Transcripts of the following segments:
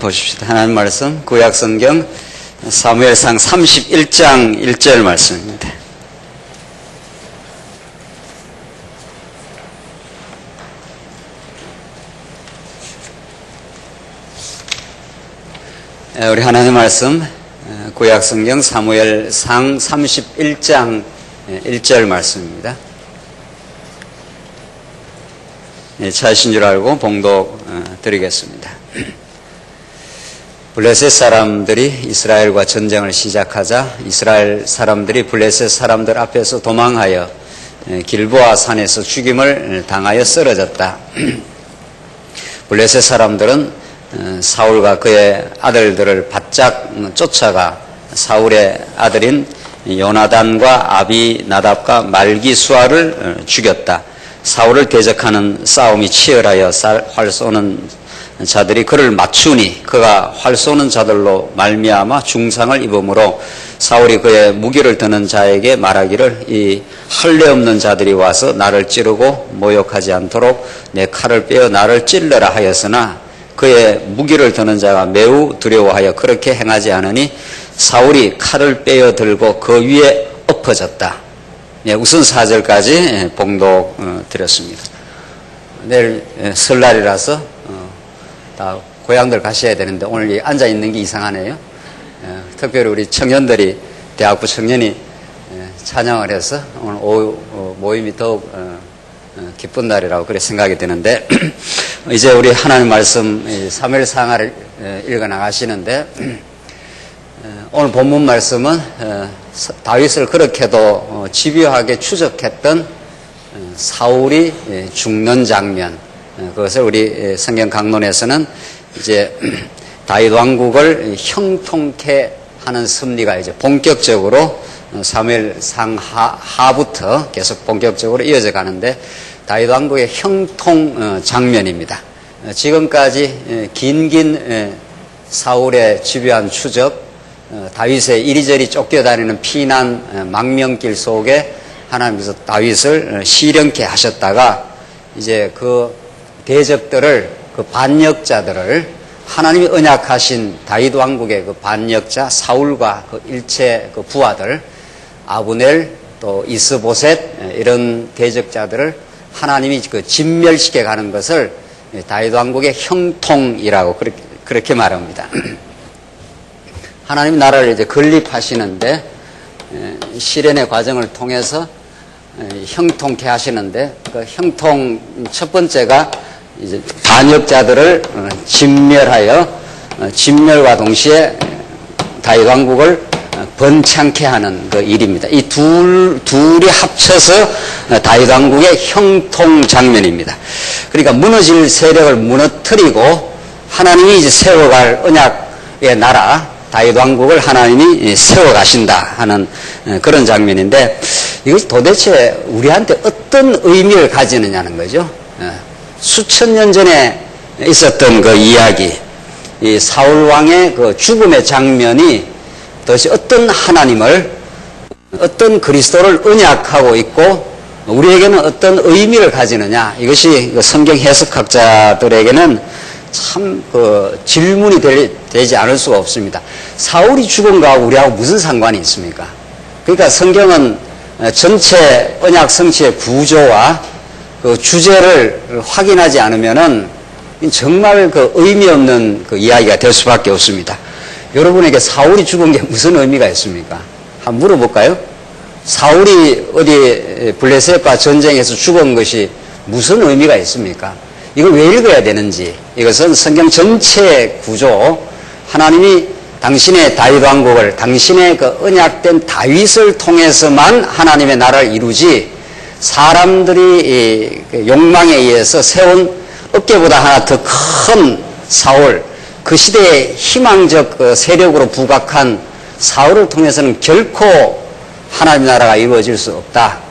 보십시다. 하나님 말씀 구약성경 사무엘상 31장 1절 말씀입니다. 우리 하나님 말씀 구약성경 사무엘상 31장 1절 말씀입니다. 찾으신 줄 알고 봉독 드리겠습니다. 블레셋 사람들이 이스라엘과 전쟁을 시작하자 이스라엘 사람들이 블레셋 사람들 앞에서 도망하여 길보아 산에서 죽임을 당하여 쓰러졌다. 블레셋 사람들은 사울과 그의 아들들을 바짝 쫓아가 사울의 아들인 요나단과 아비나답과 말기수아를 죽였다. 사울을 대적하는 싸움이 치열하여 활 쏘는 자들이 그를 맞추니 그가 활 쏘는 자들로 말미암아 중상을 입으므로 사울이 그의 무기를 드는 자에게 말하기를 이 할례 없는 자들이 와서 나를 찌르고 모욕하지 않도록 내 칼을 빼어 나를 찔러라 하였으나 그의 무기를 드는 자가 매우 두려워하여 그렇게 행하지 않으니 사울이 칼을 빼어 들고 그 위에 엎어졌다. 우선 4절까지 봉독 드렸습니다. 내일 설날이라서 다 고향들 가셔야 되는데 오늘 앉아 있는 게 이상하네요. 특별히 우리 청년들이 대학부 청년이 찬양을 해서 오늘 오후 모임이 더욱 기쁜 날이라고 그렇게 생각이 되는데 이제 우리 하나님 말씀 사무엘상하를 읽어 나가시는데 오늘 본문 말씀은 다윗을 그렇게도 집요하게 추적했던 사울이 죽는 장면, 그것을 우리 성경 강론에서는 이제 다윗 왕국을 형통케 하는 섭리가 이제 본격적으로 사무엘상 하부터 계속 본격적으로 이어져 가는데 다윗 왕국의 형통 장면입니다. 지금까지 긴 사울의 집요한 추적, 다윗의 이리저리 쫓겨다니는 피난 망명길 속에 하나님께서 다윗을 시련케 하셨다가 이제 그 대적들을, 그 반역자들을 하나님이 언약하신 다윗 왕국의 그 반역자 사울과 그 일체 그 부하들 아브넬 또 이스보셋 이런 대적자들을 하나님이 그 진멸시켜 가는 것을 다윗 왕국의 형통이라고 그렇게 말합니다. 하나님 나라를 이제 건립하시는데 시련의 과정을 통해서 형통케 하시는데 그 형통 첫 번째가 이제 반역자들을 진멸하여 진멸과 동시에 다윗 왕국을 번창케 하는 그 일입니다. 이 둘이 합쳐서 다윗 왕국의 형통 장면입니다. 그러니까 무너질 세력을 무너뜨리고 하나님이 이제 세워갈 언약의 나라 다윗 왕국을 하나님이 세워가신다 하는 그런 장면인데 이것이 도대체 우리한테 어떤 의미를 가지느냐는 거죠. 수천 년 전에 있었던 그 이야기, 이 사울 왕의 그 죽음의 장면이 도대체 어떤 하나님을, 어떤 그리스도를 언약하고 있고 우리에게는 어떤 의미를 가지느냐, 이것이 성경 해석학자들에게는 참 그 질문이 되지 않을 수가 없습니다. 사울이 죽은 거하고 우리하고 무슨 상관이 있습니까? 그러니까 성경은 전체 언약 성취의 구조와 그 주제를 확인하지 않으면은 정말 그 의미 없는 그 이야기가 될 수밖에 없습니다. 여러분에게 사울이 죽은 게 무슨 의미가 있습니까? 한번 물어볼까요? 사울이 어디 블레셋과 전쟁에서 죽은 것이 무슨 의미가 있습니까? 이걸 왜 읽어야 되는지, 이것은 성경 전체의 구조, 하나님이 당신의 다윗 왕국을, 당신의 그 언약된 다윗을 통해서만 하나님의 나라를 이루지 사람들이 욕망에 의해서 세운 어깨보다 하나 더 큰 사울, 그 시대의 희망적 세력으로 부각한 사울을 통해서는 결코 하나님 나라가 이루어질 수 없다.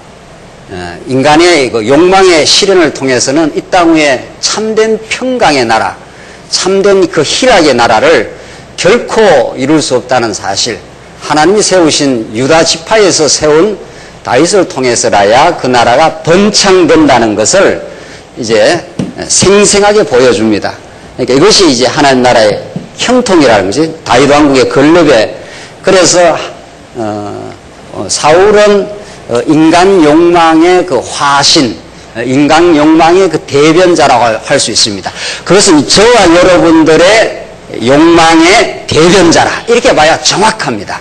인간의 그 욕망의 실현을 통해서는 이 땅 위에 참된 평강의 나라, 참된 그 희락의 나라를 결코 이룰 수 없다는 사실, 하나님이 세우신 유다 지파에서 세운 다윗을 통해서라야 그 나라가 번창된다는 것을 이제 생생하게 보여줍니다. 그러니까 이것이 이제 하나님 나라의 형통이라는 거지. 다윗 왕국의 권력에. 그래서 사울은 인간 욕망의 그 화신, 인간 욕망의 그 대변자라고 할 수 있습니다. 그것은 저와 여러분들의 욕망의 대변자라 이렇게 봐야 정확합니다.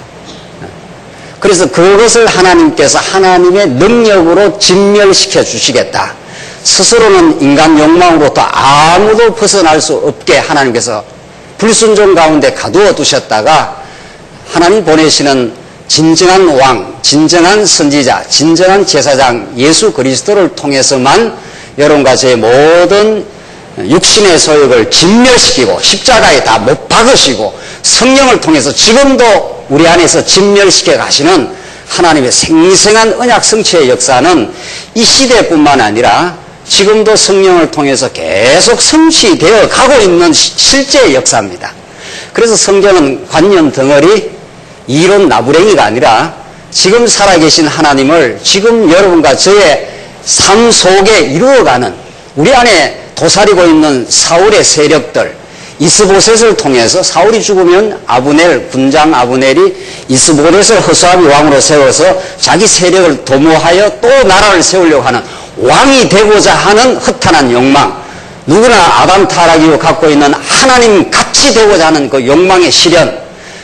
그래서 그것을 하나님께서 하나님의 능력으로 진멸시켜 주시겠다. 스스로는 인간 욕망으로부터 아무도 벗어날 수 없게 하나님께서 불순종 가운데 가두어 두셨다가 하나님 보내시는 진정한 왕, 진정한 선지자, 진정한 제사장 예수 그리스도를 통해서만 여러분과 저의 모든 육신의 소욕을 진멸시키고 십자가에 다 못 박으시고 성령을 통해서 지금도 우리 안에서 진멸시켜 가시는 하나님의 생생한 언약 성취의 역사는 이 시대뿐만 아니라 지금도 성령을 통해서 계속 성취되어 가고 있는 실제의 역사입니다. 그래서 성경은 관념 덩어리 이론 나부랭이가 아니라 지금 살아계신 하나님을 지금 여러분과 저의 삶 속에 이루어가는 우리 안에 도사리고 있는 사울의 세력들, 이스보셋을 통해서 사울이 죽으면 아브넬, 군장 아브넬이 이스보셋을 허수아비 왕으로 세워서 자기 세력을 도모하여 또 나라를 세우려고 하는 왕이 되고자 하는 허탄한 욕망, 누구나 아담 타락이 갖고 있는 하나님 같이 되고자 하는 그 욕망의 실현,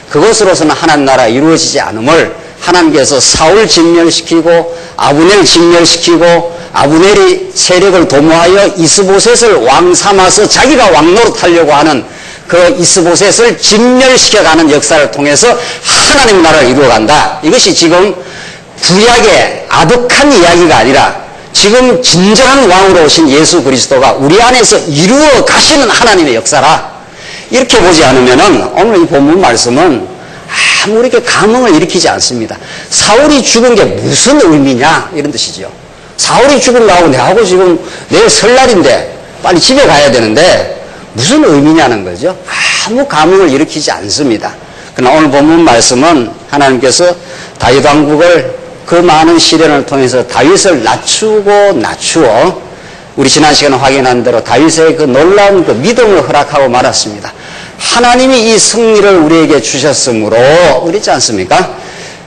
그것으로서는 하나님 나라가 이루어지지 않음을 하나님께서 사울 진멸시키고 아브넬 진멸시키고 아브넬이 세력을 도모하여 이스보셋을 왕 삼아서 자기가 왕 노릇하려고 하는 그 이스보셋을 진멸시켜가는 역사를 통해서 하나님 나라를 이루어간다. 이것이 지금 구약의 아득한 이야기가 아니라 지금 진정한 왕으로 오신 예수 그리스도가 우리 안에서 이루어 가시는 하나님의 역사라. 이렇게 보지 않으면은 오늘 이 본문 말씀은 아무 이렇게 감흥을 일으키지 않습니다. 사울이 죽은 게 무슨 의미냐 이런 뜻이죠. 사울이 죽은다고 내하고 지금 내일 설날인데 빨리 집에 가야 되는데 무슨 의미냐는 거죠. 아무 감흥을 일으키지 않습니다. 그러나 오늘 본문 말씀은 하나님께서 다윗 왕국을 그 많은 시련을 통해서 다윗을 낮추어 우리 지난 시간에 확인한 대로 다윗의 그 놀라운 그 믿음을 허락하고 말았습니다. 하나님이 이 승리를 우리에게 주셨으므로 그랬지 않습니까?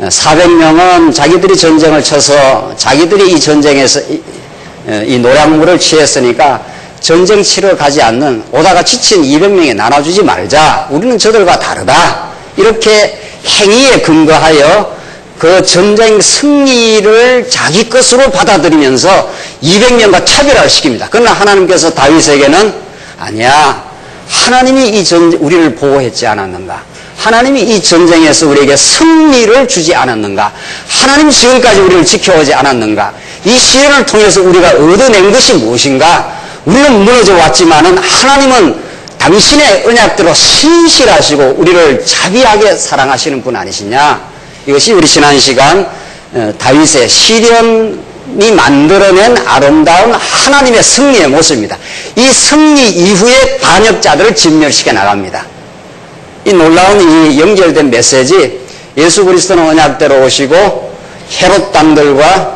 400명은 자기들이 전쟁을 쳐서 자기들이 이 전쟁에서 이 노량물을 취했으니까 전쟁 치러 가지 않는 오다가 지친 200명에 나눠주지 말자. 우리는 저들과 다르다. 이렇게 행위에 근거하여 그 전쟁 승리를 자기 것으로 받아들이면서 200명과 차별화를 시킵니다. 그러나 하나님께서 다윗에게는 아니야. 하나님이 우리를 보호했지 않았는가? 하나님이 이 전쟁에서 우리에게 승리를 주지 않았는가? 하나님이 지금까지 우리를 지켜오지 않았는가? 이 시련을 통해서 우리가 얻어낸 것이 무엇인가? 우리는 무너져 왔지만은 하나님은 당신의 언약대로 신실하시고 우리를 자비하게 사랑하시는 분 아니시냐? 이것이 우리 지난 시간 다윗의 시련이 만들어낸 아름다운 하나님의 승리의 모습입니다. 이 승리 이후에 반역자들을 진멸시켜 나갑니다. 이 놀라운 이 연결된 메시지, 예수 그리스도는 언약대로 오시고 헤롯 당들과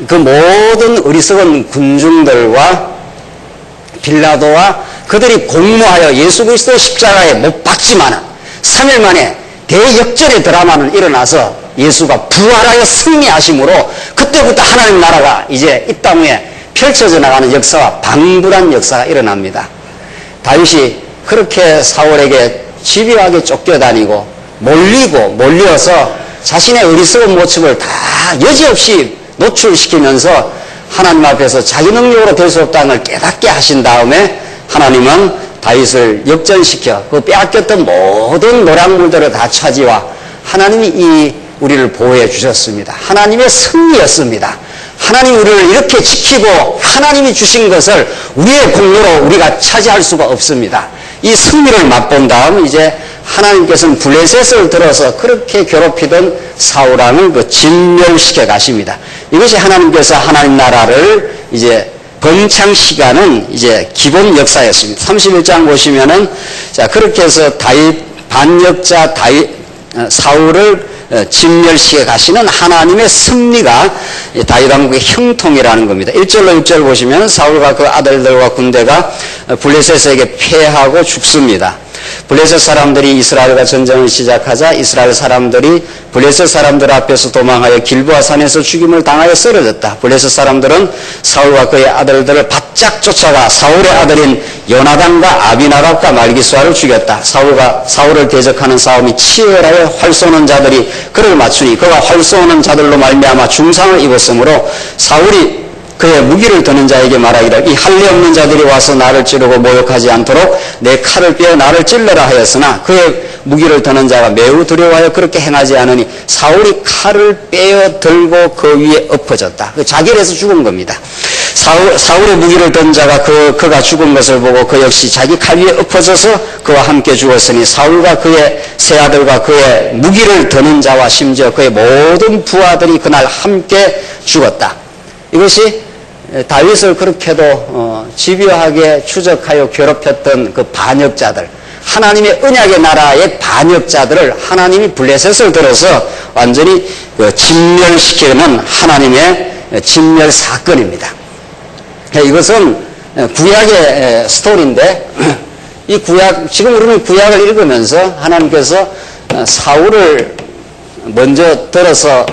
그 모든 어리석은 군중들과 빌라도와 그들이 공모하여 예수 그리스도 십자가에 못 박지만은 3일 만에 대역전의 드라마는 일어나서 예수가 부활하여 승리하심으로 그때부터 하나님 나라가 이제 이 땅 위에 펼쳐져 나가는 역사와 방불한 역사가 일어납니다. 다윗이 그렇게 사울에게 집요하게 쫓겨다니고 몰려서 자신의 어리석은 모습을 다 여지없이 노출시키면서 하나님 앞에서 자기 능력으로 될 수 없다는 걸 깨닫게 하신 다음에 하나님은 다윗을 역전시켜 그 빼앗겼던 모든 노량물들을 다 차지와 하나님이 우리를 보호해 주셨습니다. 하나님의 승리였습니다. 하나님이 우리를 이렇게 지키고 하나님이 주신 것을 우리의 공로로 우리가 차지할 수가 없습니다. 이 승리를 맛본 다음 이제 하나님께서는 블레셋을 들어서 그렇게 괴롭히던 사울왕을 그 진멸시켜 가십니다. 이것이 하나님께서 하나님 나라를 이제 번창시가는 이제 기본 역사였습니다. 31장 보시면은 자 그렇게 해서 다윗 반역자 사울을 진멸시켜 가시는 하나님의 승리가 다윗 왕국의 형통이라는 겁니다. 1절로 6절 보시면 사울과 그 아들들과 군대가 블레셋에게 패하고 죽습니다. 블레셋 사람들이 이스라엘과 전쟁을 시작하자 이스라엘 사람들이 블레셋 사람들 앞에서 도망하여 길보아 산에서 죽임을 당하여 쓰러졌다. 블레셋 사람들은 사울과 그의 아들들을 바짝 쫓아가 사울의 아들인 요나단과 아비나답과 말기수아를 죽였다. 사울을 대적하는 싸움이 치열하여 활 쏘는 자들이 그를 맞추니 그가 활 쏘는 자들로 말미암아 중상을 입었으므로 사울이 그의 무기를 드는 자에게 말하기를 이 할례 없는 자들이 와서 나를 찌르고 모욕하지 않도록 내 칼을 빼어 나를 찔러라 하였으나 그의 무기를 드는 자가 매우 두려워하여 그렇게 행하지 않으니 사울이 칼을 빼어 들고 그 위에 엎어졌다. 자결해서 죽은 겁니다. 사울의 무기를 든 자가 그가 죽은 것을 보고 그 역시 자기 칼 위에 엎어져서 그와 함께 죽었으니 사울과 그의 세 아들과 그의 무기를 드는 자와 심지어 그의 모든 부하들이 그날 함께 죽었다. 이것이 다윗을 그렇게도 집요하게 추적하여 괴롭혔던 그 반역자들, 하나님의 언약의 나라의 반역자들을 하나님이 블레셋을 들어서 완전히 진멸시키는 하나님의 진멸 사건입니다. 이것은 구약의 스토리인데 이 구약, 지금 우리는 구약을 읽으면서 하나님께서 사울을 먼저 들어서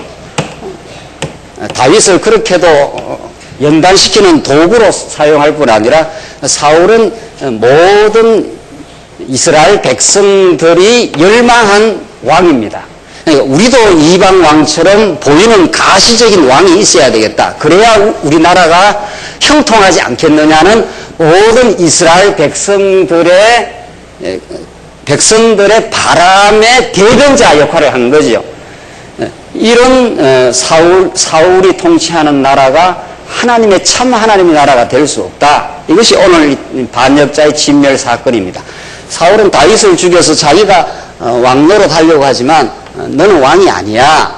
다윗을 그렇게도 연단시키는 도구로 사용할 뿐 아니라 사울은 모든 이스라엘 백성들이 열망한 왕입니다. 그러니까 우리도 이방 왕처럼 보이는 가시적인 왕이 있어야 되겠다. 그래야 우리나라가 형통하지 않겠느냐는 모든 이스라엘 백성들의 바람의 대변자 역할을 한 거죠. 이런 사울이 통치하는 나라가 하나님의 참 하나님의 나라가 될 수 없다. 이것이 오늘 반역자의 진멸 사건입니다. 사울은 다윗을 죽여서 자기가 왕노릇 하려고 하지만 너는 왕이 아니야.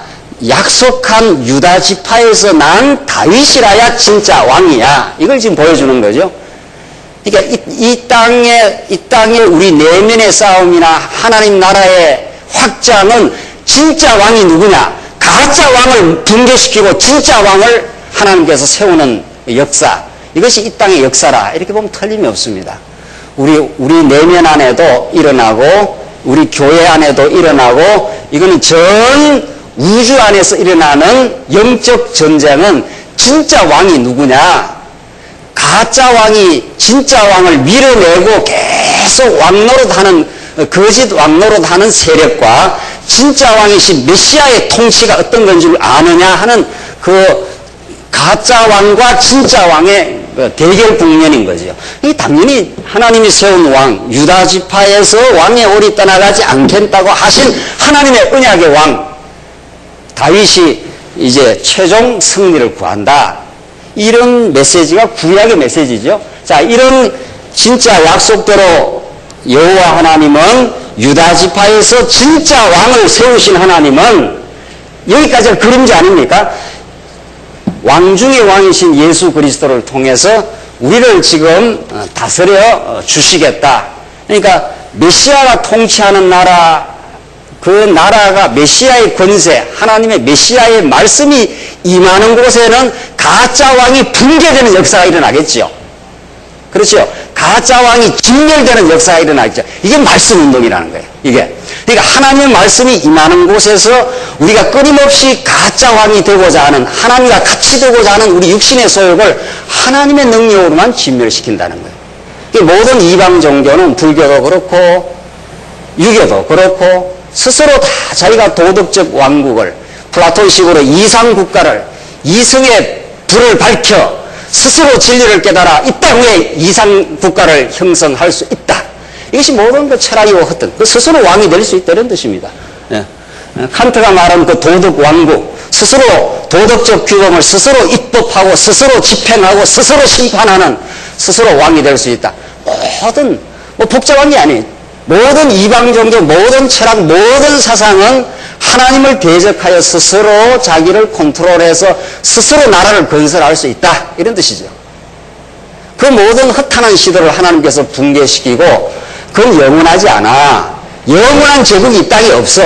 약속한 유다 지파에서 난 다윗이라야 진짜 왕이야. 이걸 지금 보여주는 거죠. 그러니까 이 땅에 우리 내면의 싸움이나 하나님 나라의 확장은 진짜 왕이 누구냐? 가짜 왕을 붕괴시키고 진짜 왕을 하나님께서 세우는 역사, 이것이 이 땅의 역사라 이렇게 보면 틀림이 없습니다. 우리 내면 안에도 일어나고 우리 교회 안에도 일어나고 이거는 전 우주 안에서 일어나는 영적 전쟁은 진짜 왕이 누구냐? 가짜 왕이 진짜 왕을 밀어내고 계속 왕노릇하는 거짓 왕노릇하는 세력과 진짜 왕이신 메시아의 통치가 어떤 건지를 아느냐 하는 그 가짜 왕과 진짜 왕의 대결 국면인 거죠. 이 당연히 하나님이 세운 왕, 유다 지파에서 왕의 오리 떠나가지 않겠다고 하신 하나님의 언약의 왕 다윗이 이제 최종 승리를 구한다. 이런 메시지가 구약의 메시지죠. 자, 이런 진짜 약속대로 여호와 하나님은 유다 지파에서 진짜 왕을 세우신 하나님은 여기까지가 그림자 아닙니까? 왕 중의 왕이신 예수 그리스도를 통해서 우리를 지금 다스려 주시겠다. 그러니까 메시아가 통치하는 나라, 그 나라가 메시아의 권세, 하나님의 메시아의 말씀이 임하는 곳에는 가짜 왕이 붕괴되는 역사가 일어나겠죠. 그렇죠. 가짜 왕이 진멸되는 역사가 일어나겠죠. 이게 말씀 운동이라는 거예요. 이게. 그러니까 하나님의 말씀이 임하는 곳에서 우리가 끊임없이 가짜 왕이 되고자 하는, 하나님과 같이 되고자 하는 우리 육신의 소욕을 하나님의 능력으로만 진멸시킨다는 거예요. 모든 이방 종교는 불교도 그렇고 유교도 그렇고 스스로 다 자기가 도덕적 왕국을 플라톤식으로 이상국가를 이성의 불을 밝혀 스스로 진리를 깨달아 이 땅 위에 이상국가를 형성할 수 있다. 이것이 모든 그 철학이고 어떤 그 스스로 왕이 될 수 있다는 뜻입니다. 예. 칸트가 말한 그 도덕 왕국, 스스로 도덕적 규범을 스스로 입법하고 스스로 집행하고 스스로 심판하는 스스로 왕이 될 수 있다. 모든 복잡한 게 아니에요. 모든 이방 종교, 모든 철학, 모든 사상은 하나님을 대적하여 스스로 자기를 컨트롤해서 스스로 나라를 건설할 수 있다. 이런 뜻이죠. 그 모든 허탄한 시도를 하나님께서 붕괴시키고 그건 영원하지 않아. 영원한 제국이 이 땅에 없어.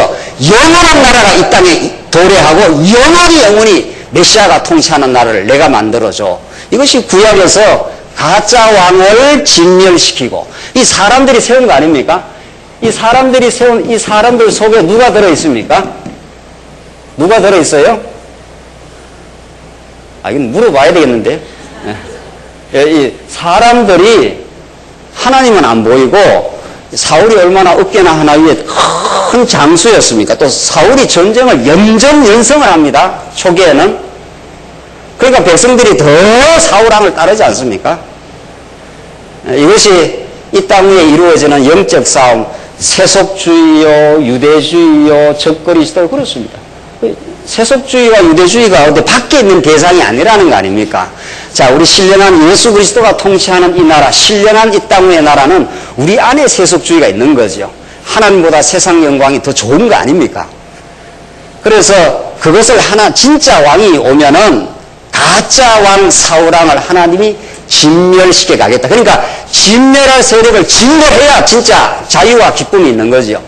영원한 나라가 이 땅에 도래하고 영원히 메시아가 통치하는 나라를 내가 만들어줘. 이것이 구약에서 가짜 왕을 진멸시키고 이 사람들이 세운 거 아닙니까? 이 사람들이 세운 이 사람들 속에 누가 들어있습니까? 누가 들어있어요? 이건 물어봐야 되겠는데. 이 사람들이 하나님은 안 보이고 사울이 얼마나 어깨나 하나 위에 큰 장수였습니까? 또 사울이 전쟁을 연전연승을 합니다. 초기에는. 그러니까 백성들이 더 사울왕을 따르지 않습니까? 이것이 이 땅 위에 이루어지는 영적 싸움, 세속주의요, 유대주의요, 적그리스도 그렇습니다. 세속주의와 유대주의가 어디 밖에 있는 대상이 아니라는 거 아닙니까? 자, 우리 신령한 예수 그리스도가 통치하는 이 나라, 신령한 이 땅 위의 나라는 우리 안에 세속주의가 있는 거죠. 하나님보다 세상 영광이 더 좋은 거 아닙니까? 그래서 그것을 진짜 왕이 오면은 가짜 왕 사울왕을 하나님이 진멸시켜 가겠다. 그러니까 진멸할 세력을 진멸해야 진짜 자유와 기쁨이 있는 거죠.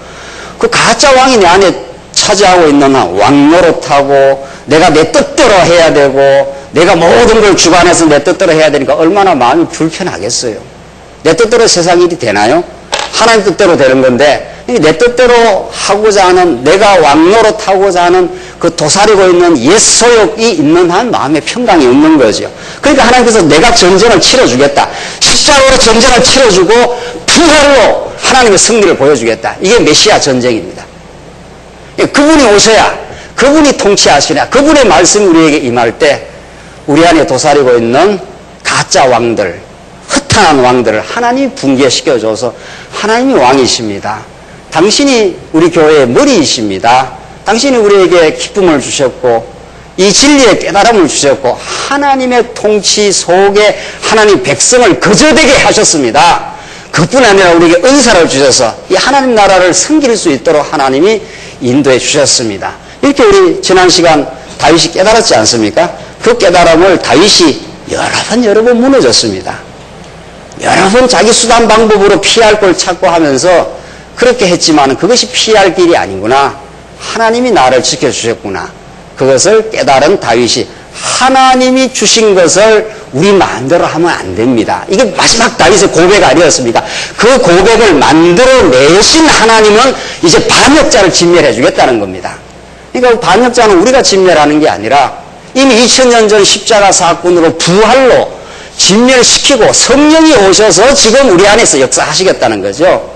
그 가짜 왕이 내 안에 차지하고 있는 한 왕노릇하고 내가 내 뜻대로 해야 되고 내가 모든 걸 주관해서 내 뜻대로 해야 되니까 얼마나 마음이 불편하겠어요. 내 뜻대로 세상 일이 되나요? 하나님 뜻대로 되는 건데 내 뜻대로 하고자 하는 내가 왕노릇하고자 하는 그 도사리고 있는 옛소욕이 있는 한 마음의 평강이 없는 거죠. 그러니까 하나님께서 내가 전쟁을 치러주겠다. 십자가로 전쟁을 치러주고 부활로 하나님의 승리를 보여주겠다. 이게 메시아 전쟁입니다. 그분이 오셔야 그분이 통치하시냐 그분의 말씀이 우리에게 임할 때 우리 안에 도사리고 있는 가짜 왕들 허탄한 왕들을 하나님이 붕괴시켜줘서 하나님이 왕이십니다. 당신이 우리 교회의 머리이십니다. 당신이 우리에게 기쁨을 주셨고 이 진리의 깨달음을 주셨고 하나님의 통치 속에 하나님 백성을 거저되게 하셨습니다. 그뿐 아니라 우리에게 은사를 주셔서 이 하나님 나라를 섬길 수 있도록 하나님이 인도해 주셨습니다. 이렇게 우리 지난 시간 다윗이 깨달았지 않습니까? 그 깨달음을 다윗이 여러 번 무너졌습니다. 여러 번 자기 수단 방법으로 피할 걸 찾고 하면서 그렇게 했지만 그것이 피할 길이 아니구나. 하나님이 나를 지켜주셨구나. 그것을 깨달은 다윗이 하나님이 주신 것을 우리 마음대로 하면 안 됩니다. 이게 마지막 다윗의 고백 아니었습니까? 그 고백을 만들어내신 하나님은 이제 반역자를 진멸해 주겠다는 겁니다. 그러니까 반역자는 우리가 진멸하는 게 아니라 이미 2000년 전 십자가 사건으로 부활로 진멸시키고 성령이 오셔서 지금 우리 안에서 역사하시겠다는 거죠.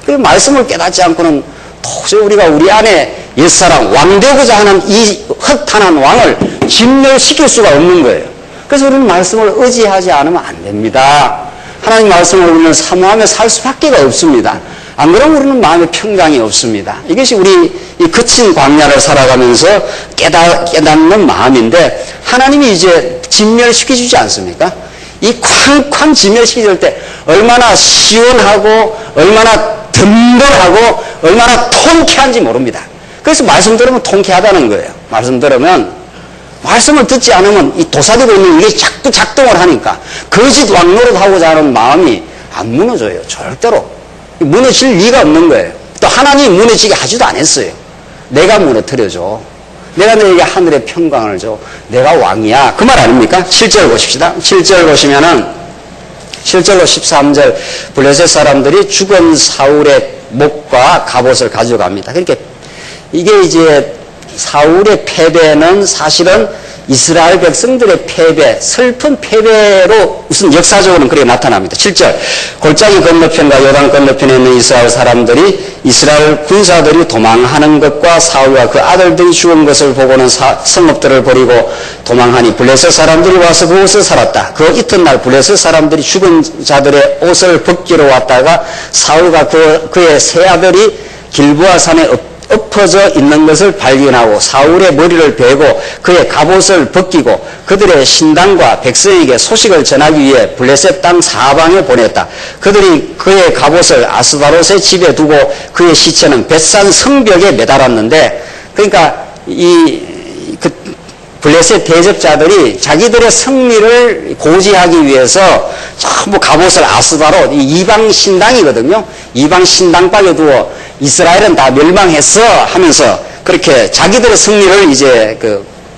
그 말씀을 깨닫지 않고는 도저히 우리가 우리 안에 옛사람 왕 되고자 하는 이 허탄한 왕을 진멸시킬 수가 없는 거예요. 그래서 우리는 말씀을 의지하지 않으면 안 됩니다. 하나님 말씀을 우리는 사모하며 살 수밖에 없습니다. 안 그러면 우리는 마음의 평강이 없습니다. 이것이 우리 이 거친 광야를 살아가면서 깨닫는 마음인데 하나님이 이제 진멸시켜주지 않습니까? 이 쾅쾅 진멸시킬 때 얼마나 시원하고 얼마나 든든하고 얼마나 통쾌한지 모릅니다. 그래서 말씀 들으면 통쾌하다는 거예요. 말씀 들으면 말씀을 듣지 않으면 이 도사되고 있는 이게 자꾸 작동을 하니까 거짓 왕노릇하고자 하는 마음이 안 무너져요. 절대로. 무너질 리가 없는 거예요. 또 하나님이 무너지게 하지도 않았어요. 내가 무너뜨려줘. 내가 너에게 하늘의 평강을 줘. 내가 왕이야. 그 말 아닙니까? 7절 보십시다. 7절 보시면은 7절로 13절 블레셋 사람들이 죽은 사울의 목과 갑옷을 가져갑니다. 그러니까 이게 이제 사울의 패배는 사실은 이스라엘 백성들의 패배, 슬픈 패배로 우선 역사적으로는 그렇게 나타납니다. 7절 골짜기 건너편과 요단 건너편에 있는 이스라엘 사람들이 이스라엘 군사들이 도망하는 것과 사울과 그 아들들이 죽은 것을 보고는 성읍들을 버리고 도망하니 블레셋 사람들이 와서 그곳에 살았다. 그 이튿날 블레셋 사람들이 죽은 자들의 옷을 벗기러 왔다가 사울과 그의 세 아들이 길보아 산에 엎어져 있는 것을 발견하고 사울의 머리를 베고 그의 갑옷을 벗기고 그들의 신당과 백성에게 소식을 전하기 위해 블레셋 땅 사방에 보냈다. 그들이 그의 갑옷을 아스다롯의 집에 두고 그의 시체는 벳산 성벽에 매달았는데 그러니까 블레셋 대적자들이 자기들의 승리를 고지하기 위해서 전부 갑옷을 아스다롯 이방 신당이거든요. 이방 신당방에 두어 이스라엘은 다 멸망했어 하면서 그렇게 자기들의 승리를 이제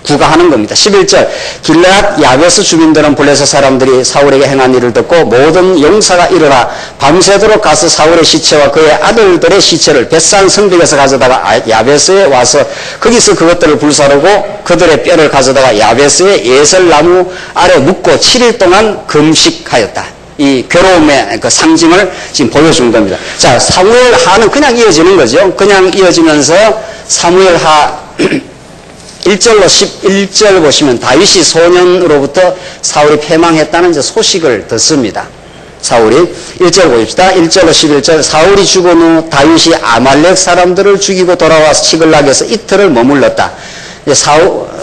부과하는 겁니다. 11절 길르앗 야베스 주민들은 블레셋 사람들이 사울에게 행한 일을 듣고 모든 용사가 일어나 밤새도록 가서 사울의 시체와 그의 아들들의 시체를 벳산 성벽에서 가져다가 야베스에 와서 거기서 그것들을 불사르고 그들의 뼈를 가져다가 야베스의 예설나무 아래 묻고 7일 동안 금식하였다. 이 괴로움의 그 상징을 지금 보여준 겁니다. 자, 사무엘하는 그냥 이어지는 거죠. 그냥 이어지면서 사무엘하 1절로 11절 보시면 다윗이 소년으로부터 사울이 패망했다는 이제 소식을 듣습니다. 사울이 1절 보십시다. 1절로 11절 사울이 죽은 후 다윗이 아말렉 사람들을 죽이고 돌아와서 시글락에서 이틀을 머물렀다.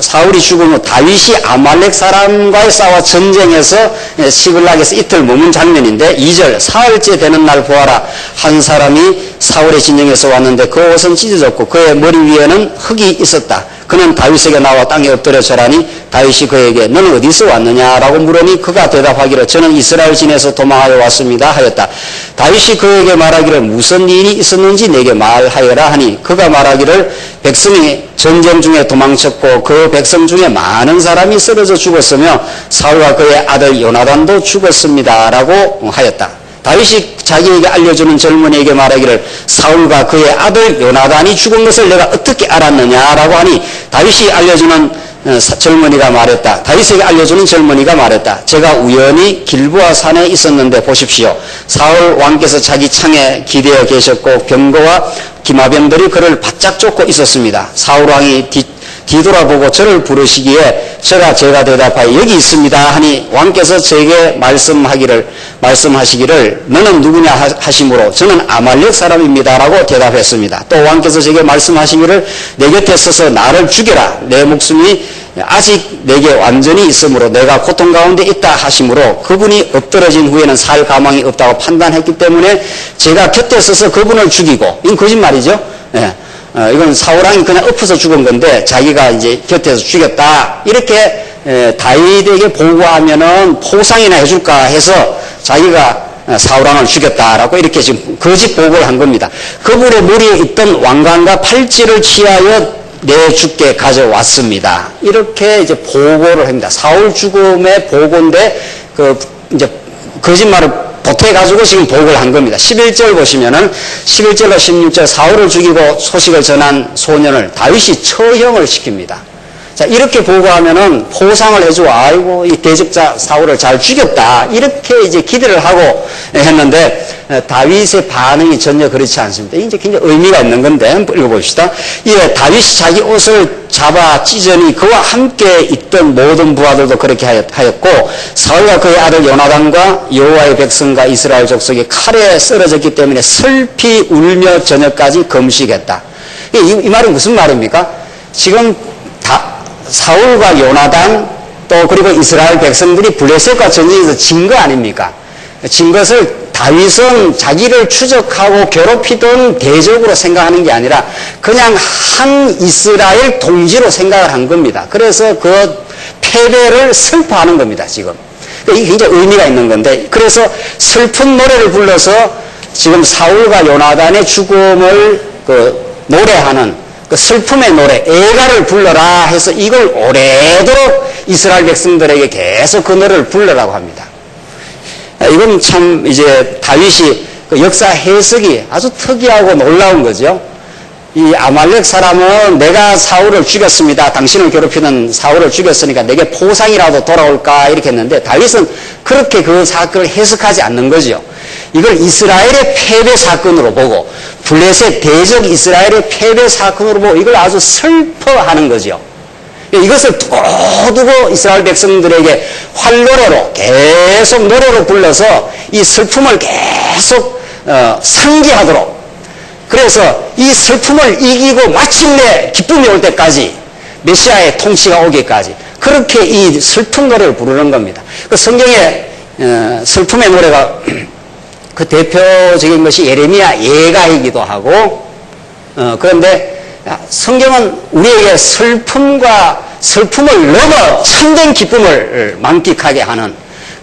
사울이 죽은 후 다윗이 아말렉 사람과의 싸워 전쟁에서 시글락에서 이틀 머문 장면인데 2절 사흘째 되는 날 보아라 한 사람이 사울의 진영에서 왔는데 그 옷은 찢어졌고 그의 머리 위에는 흙이 있었다. 그는 다윗에게 나와 땅에 엎드려 절하니 다윗이 그에게 너는 어디서 왔느냐라고 물으니 그가 대답하기를 저는 이스라엘 진에서 도망하여 왔습니다 하였다. 다윗이 그에게 말하기를 무슨 일이 있었는지 내게 말하여라 하니 그가 말하기를 백성이 전쟁 중에 도망쳤고 그 백성 중에 많은 사람이 쓰러져 죽었으며 사울과 그의 아들 요나단도 죽었습니다 라고 하였다. 다윗이 자기에게 알려주는 젊은이에게 말하기를 사울과 그의 아들 요나단이 죽은 것을 내가 어떻게 알았느냐라고 하니 다윗이 알려주는 젊은이가 말했다. 다윗에게 알려주는 젊은이가 말했다. 제가 우연히 길보아 산에 있었는데 보십시오. 사울 왕께서 자기 창에 기대어 계셨고 병거와 기마병들이 그를 바짝 쫓고 있었습니다. 사울 왕이 뒤돌아보고 저를 부르시기에 제가 대답하여 여기 있습니다 하니 왕께서 제게 말씀하시기를 너는 누구냐 하시므로 저는 아말렉 사람입니다 라고 대답했습니다. 또 왕께서 제게 말씀하시기를 내 곁에 서서 나를 죽여라. 내 목숨이 아직 내게 완전히 있으므로 내가 고통 가운데 있다 하시므로 그분이 엎드러진 후에는 살 가망이 없다고 판단했기 때문에 제가 곁에 서서 그분을 죽이고 이건 거짓말이죠. 예. 이건 사울왕이 그냥 엎어서 죽은 건데 자기가 이제 곁에서 죽였다 이렇게 다윗에게 보고하면은 포상이나 해줄까 해서 자기가 사울왕을 죽였다라고 이렇게 지금 거짓 보고를 한 겁니다. 그분의 머리에 있던 왕관과 팔찌를 취하여 내 주께 가져왔습니다. 이렇게 이제 보고를 합니다. 사울 죽음의 보고인데 이제 거짓말을 보태가지고 지금 보고를 한 겁니다. 11절 보시면은 11절로 16절 사울을 죽이고 소식을 전한 소년을 다윗이 처형을 시킵니다. 자, 이렇게 보고하면은 포상을 해주고 아이고 이 대적자 사울을 잘 죽였다 이렇게 이제 기대를 하고 했는데 다윗의 반응이 전혀 그렇지 않습니다. 이제 굉장히 의미가 있는 건데 한번 읽어봅시다. 예, 다윗이 자기 옷을 잡아 찢으니 그와 함께 있던 모든 부하들도 그렇게 하였고 사울과 그의 아들 요나단과 여호와의 백성과 이스라엘 족속이 칼에 쓰러졌기 때문에 슬피 울며 저녁까지 금식했다. 이 말은 무슨 말입니까? 지금 사울과 요나단 또 그리고 이스라엘 백성들이 블레셋과 전쟁에서 진 거 아닙니까? 진 것을 다윗은 자기를 추적하고 괴롭히던 대적으로 생각하는 게 아니라 그냥 한 이스라엘 동지로 생각을 한 겁니다. 그래서 그 패배를 슬퍼하는 겁니다, 지금. 이게 굉장히 의미가 있는 건데, 그래서 슬픈 노래를 불러서 지금 사울과 요나단의 죽음을 노래하는 그 슬픔의 노래, 애가를 불러라 해서 이걸 오래도록 이스라엘 백성들에게 계속 그 노래를 불러라고 합니다. 이건 참 이제 다윗이 그 역사 해석이 아주 특이하고 놀라운 거죠. 이 아말렉 사람은 내가 사울을 죽였습니다. 당신을 괴롭히는 사울을 죽였으니까 내게 포상이라도 돌아올까 이렇게 했는데 다윗은 그렇게 그 사건을 해석하지 않는 거죠. 이걸 이스라엘의 패배 사건으로 보고 블레셋 대적 이스라엘의 패배 사건으로 보고 이걸 아주 슬퍼하는 거죠. 이것을 두고 이스라엘 백성들에게 활노래로 계속 노래로 불러서 이 슬픔을 계속 상기하도록, 그래서 이 슬픔을 이기고 마침내 기쁨이 올 때까지 메시아의 통치가 오기까지 그렇게 이 슬픈 노래를 부르는 겁니다. 그 성경의 슬픔의 노래가 그 대표적인 것이 예레미야 예가이기도 하고, 그런데 성경은 우리에게 슬픔을 넘어 참된 기쁨을 만끽하게 하는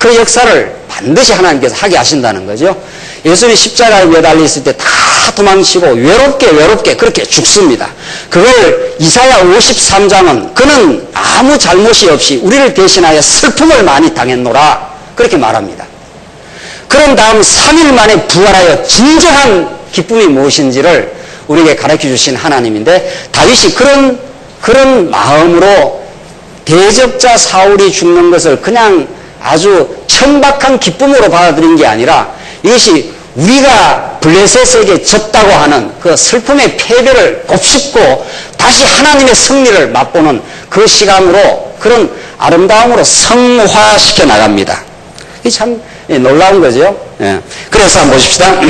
그 역사를 반드시 하나님께서 하게 하신다는 거죠. 예수님이 십자가에 매달려 있을 때 다 도망치고 외롭게 그렇게 죽습니다. 그걸 이사야 53장은 그는 아무 잘못이 없이 우리를 대신하여 슬픔을 많이 당했노라 그렇게 말합니다. 그런 다음 3일 만에 부활하여 진정한 기쁨이 무엇인지를 우리에게 가르쳐 주신 하나님인데, 다윗이 그런 마음으로 대적자 사울이 죽는 것을 그냥 아주 천박한 기쁨으로 받아들인 게 아니라, 이것이 우리가 블레셋에게 졌다고 하는 그 슬픔의 패배를 곱씹고 다시 하나님의 승리를 맛보는 그 시간으로, 그런 아름다움으로 성화시켜 나갑니다. 이게 참 놀라운 거죠. 예. 그래서 한번 보십시다.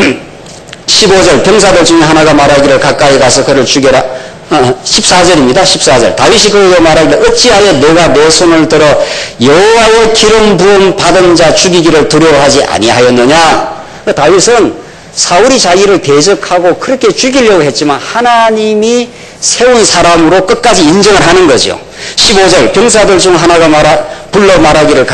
15절, 병사들 중에 하나가 말하기를 가까이 가서 그를 죽여라. 14절입니다. 14절. 다윗이 그에게 말하기를 어찌하여 내가 내 손을 들어 여호와의 기름 부음 받은 자 죽이기를 두려워하지 아니하였느냐. 다윗은 사울이 자기를 대적하고 그렇게 죽이려고 했지만 하나님이 세운 사람으로 끝까지 인정을 하는 거죠. 15절, 병사들 중 하나가 불러 말하기를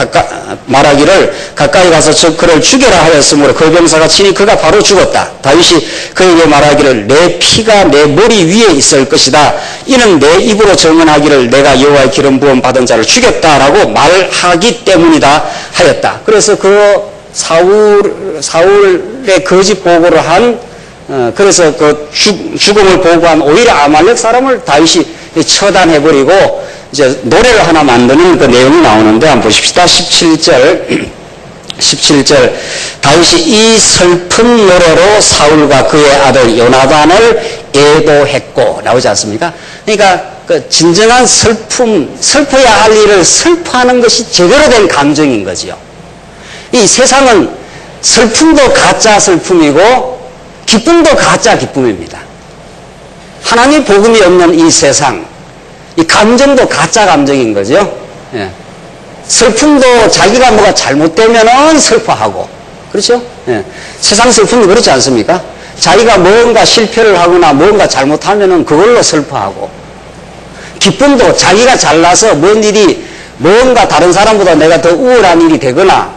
가까이 가서 그를 죽여라 하였으므로 그 병사가 치니 그가 바로 죽었다. 다윗이 그에게 말하기를 내 피가 내 머리 위에 있을 것이다. 이는 내 입으로 증언하기를 내가 여호와의 기름 부음 받은 자를 죽였다라고 말하기 때문이다 하였다. 그래서 그 사울의 거짓 보고를 그래서 그 죽음을 보고한 오히려 아말렉 사람을 다윗이 처단해버리고 이제 노래를 하나 만드는 그 내용이 나오는데 한번 보십시다. 17절 다윗이 이 슬픈 노래로 사울과 그의 아들 요나단을 애도했고 나오지 않습니까? 그러니까 그 진정한 슬퍼야 할 일을 슬퍼하는 것이 제대로 된 감정인 거지요. 이 세상은 슬픔도 가짜 슬픔이고 기쁨도 가짜 기쁨입니다. 하나님 복음이 없는 이 세상, 이 감정도 가짜 감정인 거죠. 예. 슬픔도 자기가 뭐가 잘못되면은 슬퍼하고, 그렇죠? 예. 세상 슬픔이 그렇지 않습니까? 자기가 뭔가 실패를 하거나 뭔가 잘못하면은 그걸로 슬퍼하고, 기쁨도 자기가 잘나서 뭔가 다른 사람보다 내가 더 우월한 일이 되거나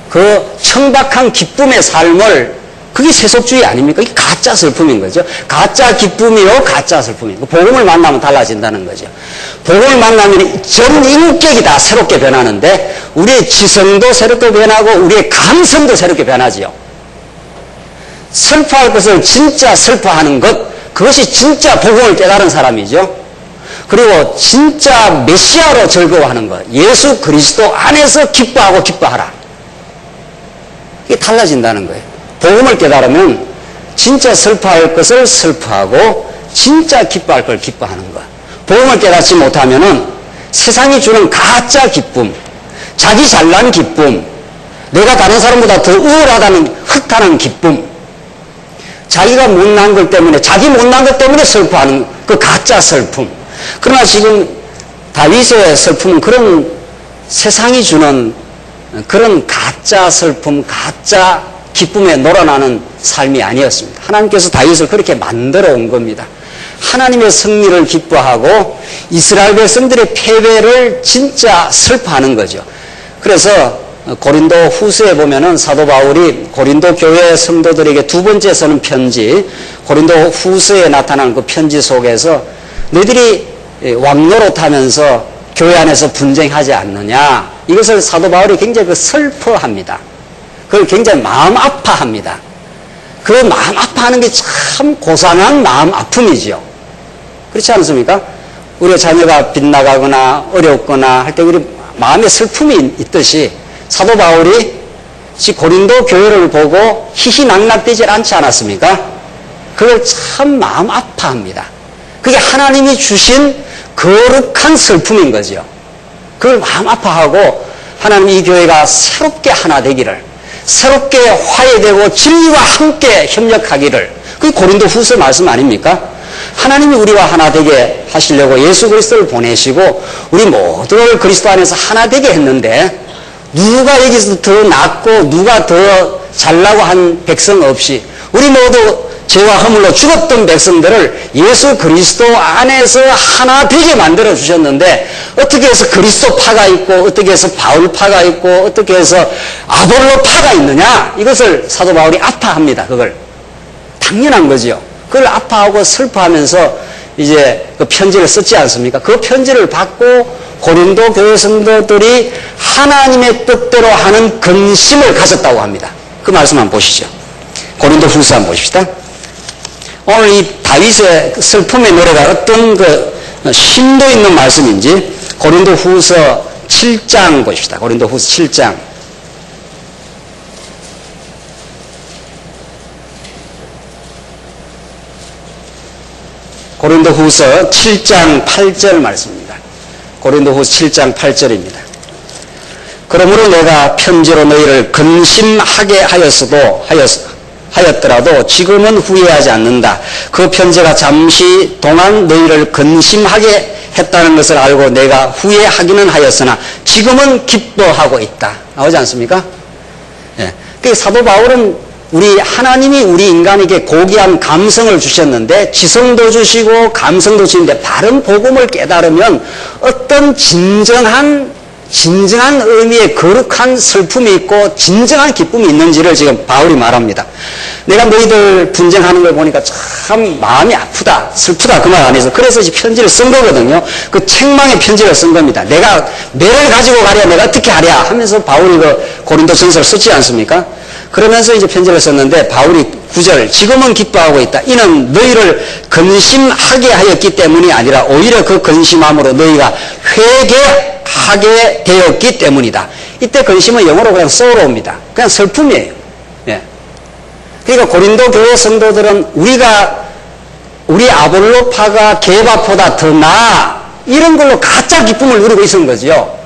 그 청박한 기쁨의 삶을, 그게 세속주의 아닙니까? 이게 가짜 슬픔인 거죠. 가짜 기쁨이요, 가짜 슬픔이고, 복음을 만나면 달라진다는 거죠. 복음을 만나면 전 인격이 다 새롭게 변하는데, 우리의 지성도 새롭게 변하고, 우리의 감성도 새롭게 변하지요. 슬퍼할 것을 진짜 슬퍼하는 것, 그것이 진짜 복음을 깨달은 사람이죠. 그리고 진짜 메시아로 즐거워하는 것, 예수 그리스도 안에서 기뻐하라. 이게 달라진다는 거예요. 복음을 깨달으면 진짜 슬퍼할 것을 슬퍼하고 진짜 기뻐할 걸 기뻐하는 것. 복음을 깨닫지 못하면은 세상이 주는 가짜 기쁨, 자기 잘난 기쁨, 내가 다른 사람보다 더 우월하다는 흙타는 기쁨, 자기가 못난 것 때문에, 자기 못난 것 때문에 슬퍼하는 그 가짜 슬픔. 그러나 지금 다윗의 슬픔은 그런 세상이 주는 그런 가짜 슬픔, 가짜 기쁨에 놀아나는 삶이 아니었습니다. 하나님께서 다윗을 그렇게 만들어 온 겁니다. 하나님의 승리를 기뻐하고 이스라엘 백성들의 패배를 진짜 슬퍼하는 거죠. 그래서 고린도 후서에 보면은 사도 바울이 고린도 교회 성도들에게 두 번째 쓰는 편지, 고린도 후서에 나타나는 그 편지 속에서 너희들이 왕노릇하면서 교회 안에서 분쟁하지 않느냐, 이것을 사도 바울이 굉장히 슬퍼합니다. 그걸 굉장히 마음 아파합니다. 그 마음 아파하는 게 참 고상한 마음 아픔이죠. 그렇지 않습니까? 우리 자녀가 빗나가거나 어렵거나 할 때 우리 마음에 슬픔이 있듯이 사도 바울이 고린도 교회를 보고 희희낙낙되지 않지 않았습니까? 그걸 참 마음 아파합니다. 그게 하나님이 주신 거룩한 슬픔인 거죠. 그걸 마음 아파하고 하나님 이 교회가 새롭게 하나 되기를, 새롭게 화해되고 진리와 함께 협력하기를, 그게 고린도 후서 말씀 아닙니까? 하나님이 우리와 하나 되게 하시려고 예수 그리스도를 보내시고 우리 모두를 그리스도 안에서 하나 되게 했는데, 누가 여기서 더 낫고 누가 더 잘나고 한 백성 없이 우리 모두 죄와 허물로 죽었던 백성들을 예수 그리스도 안에서 하나 되게 만들어 주셨는데 어떻게 해서 그리스도파가 있고 어떻게 해서 바울파가 있고 어떻게 해서 아볼로파가 있느냐, 이것을 사도 바울이 아파합니다. 그걸 당연한 거지요. 그걸 아파하고 슬퍼하면서 이제 그 편지를 썼지 않습니까? 그 편지를 받고 고린도 교회 성도들이 하나님의 뜻대로 하는 근심을 가졌다고 합니다. 그 말씀 한번 보시죠. 고린도 후서 한번 보십시다. 오늘 이 다윗의 슬픔의 노래가 어떤 그 심도 있는 말씀인지 고린도 후서 7장 보십시다. 고린도 후서 7장. 고린도 후서 7장 8절 말씀입니다. 고린도 후서 7장 8절입니다. 그러므로 내가 편지로 너희를 근심하게 하였더라도 지금은 후회하지 않는다. 그 편지가 잠시 동안 너희를 근심하게 했다는 것을 알고 내가 후회하기는 하였으나 지금은 기뻐하고 있다. 나오지 않습니까? 예. 그 사도 바울은 하나님이 우리 인간에게 고귀한 감성을 주셨는데, 지성도 주시고 감성도 주시는데 바른 복음을 깨달으면 어떤 진정한 의미의 거룩한 슬픔이 있고 진정한 기쁨이 있는지를 지금 바울이 말합니다. 내가 너희들 분쟁하는 걸 보니까 참 마음이 아프다, 슬프다, 그 말 안에서. 그래서 이 편지를 쓴 거거든요. 그 책망의 편지를 쓴 겁니다. 내가 매를 가지고 가랴, 내가 어떻게 하랴 하면서 바울이 그 고린도 전서를 썼지 않습니까? 그러면서 이제 편지를 썼는데 바울이 9절, 지금은 기뻐하고 있다. 이는 너희를 근심하게 하였기 때문이 아니라 오히려 그 근심함으로 너희가 회개하게 되었기 때문이다. 이때 근심은 영어로 그냥 sorrow입니다. 그냥 슬픔이에요. 예. 그러니까 고린도 교회 성도들은 우리 아볼로파가 게바보다 더 나아, 이런 걸로 가짜 기쁨을 누리고 있는 거죠.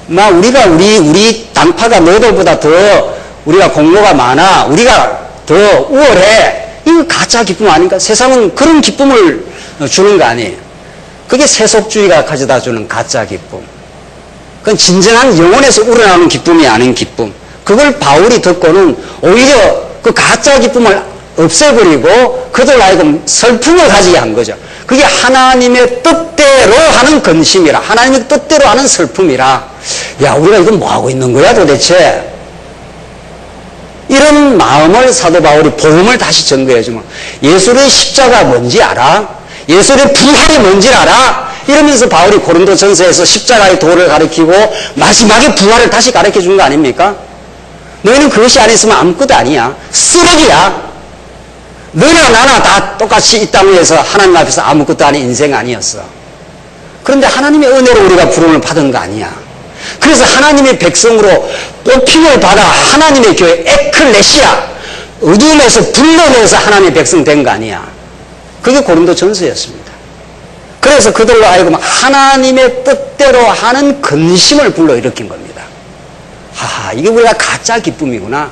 우리 당파가 너희들보다 더 우리가 공로가 많아, 우리가 더 우월해, 이거 가짜 기쁨 아닌가? 세상은 그런 기쁨을 주는 거 아니에요. 그게 세속주의가 가져다 주는 가짜 기쁨. 그건 진정한 영혼에서 우러나오는 기쁨이 아닌 기쁨. 그걸 바울이 듣고는 오히려 그 가짜 기쁨을 없애버리고 그들 하여금 슬픔을 가지게 한 거죠. 그게 하나님의 뜻대로 하는 근심이라, 하나님의 뜻대로 하는 슬픔이라. 야, 우리가 이건 뭐하고 있는 거야 도대체? 이런 마음을 사도 바울이 복음을 다시 전거해주면, 예수의 십자가 뭔지 알아? 예수의 부활이 뭔지 알아? 이러면서 바울이 고린도 전서에서 십자가의 도를 가르치고 마지막에 부활을 다시 가르쳐 준 거 아닙니까? 너희는 그것이 안 있으면 아무것도 아니야. 쓰레기야. 너나 나나 다 똑같이 이 땅 위에서 하나님 앞에서 아무것도 아닌 인생 아니었어. 그런데 하나님의 은혜로 우리가 부름을 받은 거 아니야. 그래서 하나님의 백성으로 뽑힘을 받아 하나님의 교회 에클레시아, 어둠에서 불러내서 하나님의 백성 된 거 아니야. 그게 고린도 전서였습니다. 그래서 그들로 하여금 하나님의 뜻대로 하는 근심을 불러일으킨 겁니다. 하하, 이게 우리가 가짜 기쁨이구나.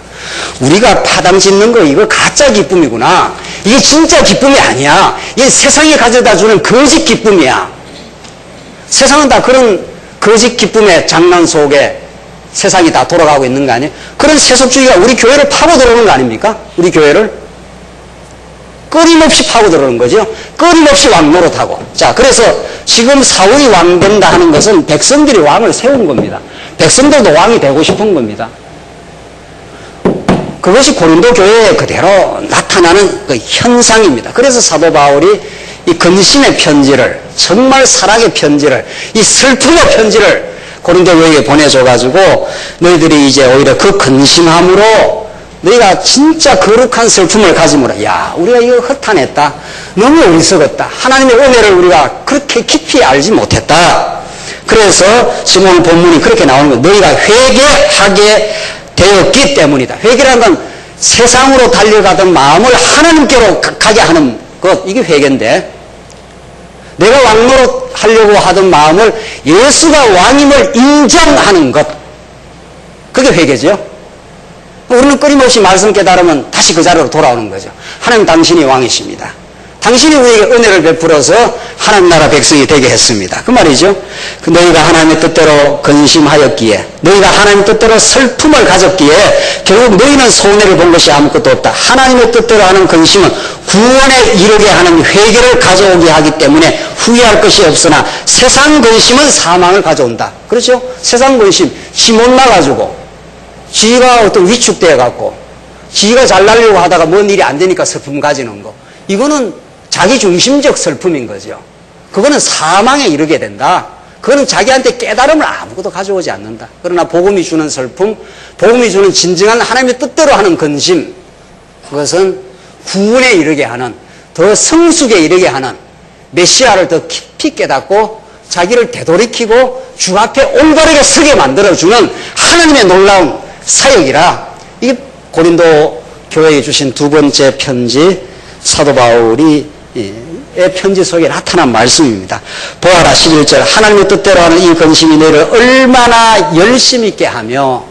우리가 파당 짓는 거 이거 가짜 기쁨이구나. 이게 진짜 기쁨이 아니야. 이게 세상이 가져다 주는 거짓 기쁨이야. 세상은 다 그런 거짓 기쁨의 장난 속에 세상이 다 돌아가고 있는 거 아니에요? 그런 세속주의가 우리 교회를 파고 들어오는 거 아닙니까? 우리 교회를 끊임없이 파고 들어오는 거죠. 끊임없이 왕 노릇하고. 자, 그래서 지금 사울이 왕 된다 하는 것은 백성들이 왕을 세운 겁니다. 백성들도 왕이 되고 싶은 겁니다. 그것이 고린도 교회에 그대로 나타나는 그 현상입니다. 그래서 사도 바울이 이 근심의 편지를, 정말 사랑의 편지를, 이 슬픔의 편지를 고린도 교회에 보내줘가지고 너희들이 이제 오히려 그 근심함으로 너희가 진짜 거룩한 슬픔을 가짐으로, 야, 우리가 이거 허탄했다, 너무 어리석었다, 하나님의 은혜를 우리가 그렇게 깊이 알지 못했다. 그래서 지금 오늘 본문이 그렇게 나오는 거예요. 너희가 회개하게 되었기 때문이다. 회개라는 건 세상으로 달려가던 마음을 하나님께로 가게 하는 것, 이게 회개인데, 내가 왕노릇 하려고 하던 마음을 예수가 왕임을 인정하는 것, 그게 회개죠. 우리는 끊임없이 말씀 깨달으면 다시 그 자리로 돌아오는 거죠. 하나님 당신이 왕이십니다. 당신이 우리에게 은혜를 베풀어서 하나님 나라 백성이 되게 했습니다. 그 말이죠. 너희가 하나님의 뜻대로 근심하였기에, 너희가 하나님의 뜻대로 슬픔을 가졌기에 결국 너희는 손해를 본 것이 아무것도 없다. 하나님의 뜻대로 하는 근심은 구원에 이르게 하는 회개를 가져오게 하기 때문에 후회할 것이 없으나 세상 근심은 사망을 가져온다. 그렇죠? 세상 근심, 지 못나가지고 지가 어떤 위축되어 갖고 지가 잘나려고 하다가 뭔 일이 안 되니까 슬픔 가지는 거, 이거는 자기중심적 슬픔인 거죠. 그거는 사망에 이르게 된다. 그거는 자기한테 깨달음을 아무것도 가져오지 않는다. 그러나 복음이 주는 슬픔, 복음이 주는 진정한 하나님의 뜻대로 하는 근심, 그것은 구원에 이르게 하는, 더 성숙에 이르게 하는, 메시아를 더 깊이 깨닫고 자기를 되돌이키고 주 앞에 올바르게 서게 만들어주는 하나님의 놀라운 사역이라. 이게 고린도 교회에 주신 두 번째 편지, 사도 바울이 편지 속에 나타난 말씀입니다. 보아라, 11절. 하나님의 뜻대로 하는 이 근심이 너희를 얼마나 열심 있게 하며,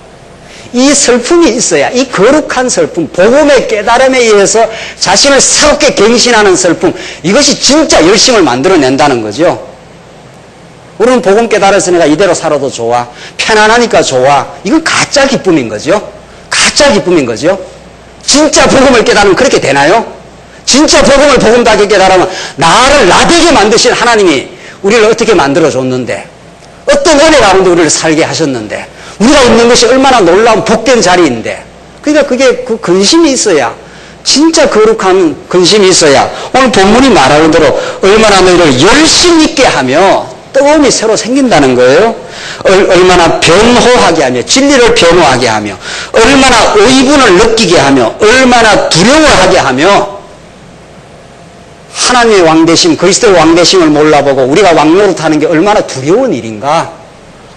이 슬픔이 있어야, 이 거룩한 슬픔, 복음의 깨달음에 의해서 자신을 새롭게 갱신하는 슬픔, 이것이 진짜 열심을 만들어낸다는 거죠. 우리는 복음 깨달아서 내가 이대로 살아도 좋아, 편안하니까 좋아, 이건 가짜 기쁨인 거죠. 가짜 기쁨인 거죠. 진짜 복음을 깨달으면 그렇게 되나요? 진짜 복음을 복음답게 깨달으면 나를 나되게 만드신 하나님이 우리를 어떻게 만들어줬는데, 어떤 은혜 가운데 우리를 살게 하셨는데, 우리가 있는 것이 얼마나 놀라운 복된 자리인데, 그러니까 그게 그 근심이 있어야, 진짜 거룩한 근심이 있어야 오늘 본문이 말하는 대로 얼마나 너희를 열심 있게 하며 뜨거움이 새로 생긴다는 거예요. 얼마나 변호하게 하며, 진리를 변호하게 하며, 얼마나 의분을 느끼게 하며, 얼마나 두려워하게 하며, 하나님의 왕되심, 그리스도의 왕되심을 몰라보고 우리가 왕노릇하는 게 얼마나 두려운 일인가.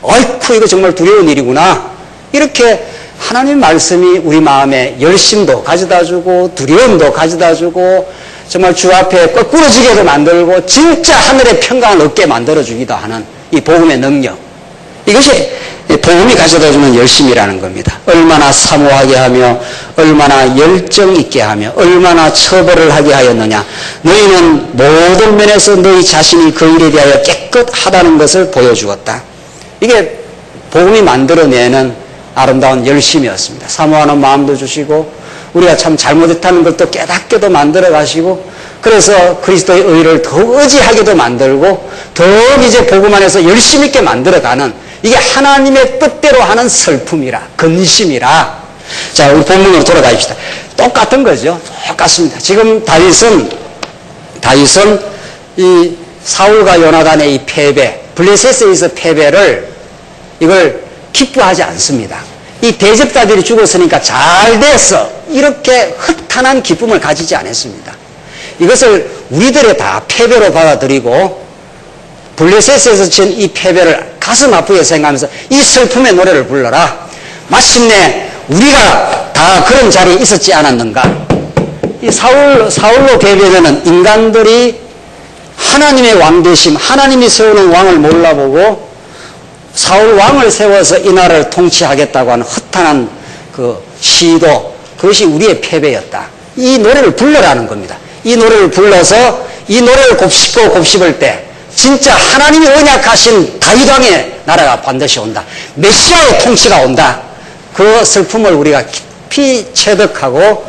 아이쿠, 이거 정말 두려운 일이구나. 이렇게 하나님 말씀이 우리 마음에 열심도 가져다주고 두려움도 가져다주고 정말 주 앞에 거꾸러지게도 만들고 진짜 하늘의 평강을 얻게 만들어주기도 하는 이 복음의 능력, 이것이 복음이 가져다주는 열심이라는 겁니다. 얼마나 사모하게 하며, 얼마나 열정 있게 하며, 얼마나 처벌을 하게 하였느냐. 너희는 모든 면에서 너희 자신이 그 일에 대하여 깨끗하다는 것을 보여주었다. 이게 복음이 만들어내는 아름다운 열심이었습니다. 사모하는 마음도 주시고, 우리가 참 잘못했다는 것도 깨닫게도 만들어 가시고, 그래서 그리스도의 의를 더 의지하게도 만들고, 더 이제 복음 안에서 열심 있게 만들어가는, 이게 하나님의 뜻대로 하는 슬픔이라, 근심이라. 자, 우리 본문으로 돌아가십시다. 똑같은 거죠. 똑같습니다. 지금 다윗은 이 사울과 요나단의 이 패배, 블레셋에서 패배를 이걸 기뻐하지 않습니다. 이 대적자들이 죽었으니까 잘 됐어, 이렇게 허탄한 기쁨을 가지지 않았습니다. 이것을 우리들의 다 패배로 받아들이고 블레셋에서 친 이 패배를 가슴 아프게 생각하면서 이 슬픔의 노래를 불러라. 마침내 우리가 다 그런 자리에 있었지 않았는가. 이 사울로 대변하는 인간들이 하나님의 왕되심, 하나님이 세우는 왕을 몰라보고 사울 왕을 세워서 이 나라를 통치하겠다고 하는 허탄한 그 시도, 그것이 우리의 패배였다. 이 노래를 불러라는 겁니다. 이 노래를 불러서 이 노래를 곱씹을 때 진짜 하나님이 언약하신 다윗 왕의 나라가 반드시 온다. 메시아의 통치가 온다. 그 슬픔을 우리가 깊이 체득하고